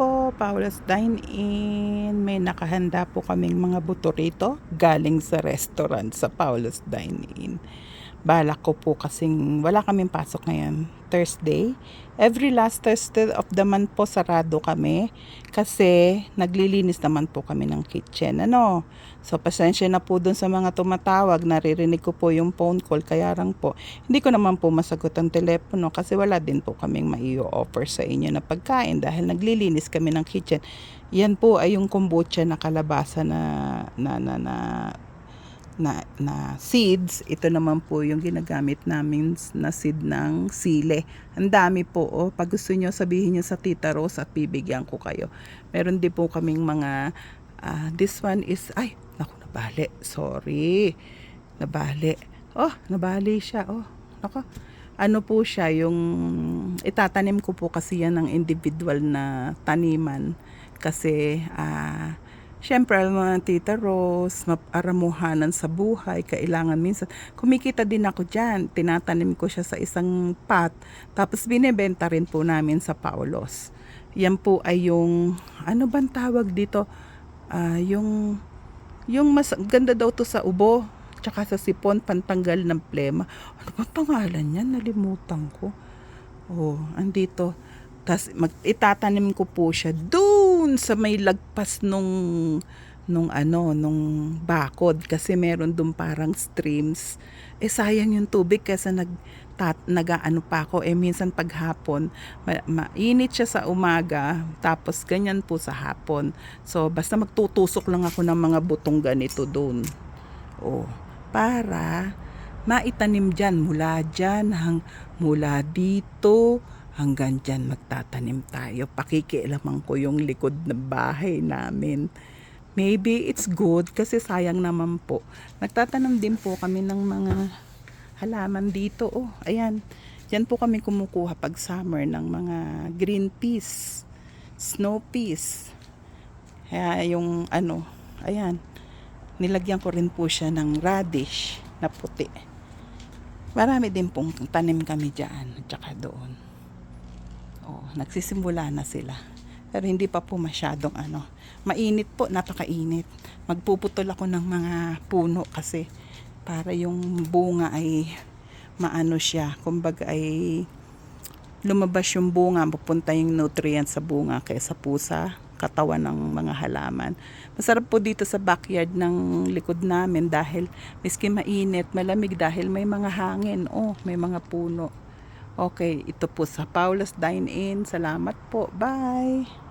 po, Paula's Dine-In. May nakahanda po kaming mga buto galing sa restaurant sa Paula's Dine-In. Balak ko po kasing wala kaming pasok ngayon, Thursday. Every last Thursday of the month po sarado kami kasi naglilinis naman po kami ng kitchen. So pasensya na po dun sa mga tumatawag, naririnig ko po yung phone call, kaya lang po hindi ko naman po masagot ang telepono kasi wala din po kaming mai-offer sa inyo na pagkain dahil naglilinis kami ng kitchen. Yan po ay yung kombucha na kalabasa na seeds. Ito naman po yung ginagamit namin na seed ng sile. Ang dami po. Pag gusto nyo, sabihin nyo sa Tita Rose at bibigyan ko kayo. Meron din po kaming mga this one is naku, nabali. Sorry. Nabali. Nabali siya. Naku. Ano po siya, yung itatanim ko po kasi yan ng individual na taniman. Kasi syempre, mga Tita Rose, maparamuhanan sa buhay, kailangan minsan. Kumikita din ako dyan. Tinatanim ko siya sa isang pot. Tapos binebenta rin po namin sa Paulos. Yan po ay yung, ano bang tawag dito? Yung mas ganda daw to sa ubo. Tsaka sa sipon, pantanggal ng plema. Ano bang pangalan niyan? Nalimutan ko. Andito. Tas itatanim ko po siya doon sa may lagpas nung bakod kasi meron doon parang streams. Sayang yung tubig kasi nagaano pa ako minsan paghapon mainit siya sa umaga tapos ganyan po sa hapon. So basta magtutusok lang ako ng mga butong ganito doon. Para maitanim mula dito hanggang dyan magtatanim tayo. Pakikialaman ko yung likod ng bahay namin. Maybe it's good kasi sayang naman po. Nagtatanim din po kami ng mga halaman dito. Ayan. Diyan po kami kumukuha pag summer ng mga green peas, snow peas. Kaya yung ayan. Nilagyan ko rin po siya ng radish na puti. Marami din pong tanim kami dyan. Tsaka doon. Nagsisimula na sila. Pero hindi pa po masyadong mainit po, napakainit. Magpuputol ako ng mga puno kasi para yung bunga ay maano siya. Kumbaga ay lumabas yung bunga, pupunta yung nutrients sa bunga kaysa po sa katawan ng mga halaman. Masarap po dito sa backyard ng likod namin dahil miski mainit, malamig dahil may mga hangin. May mga puno. Okay, ito po sa Paula's Dine-In. Salamat po. Bye!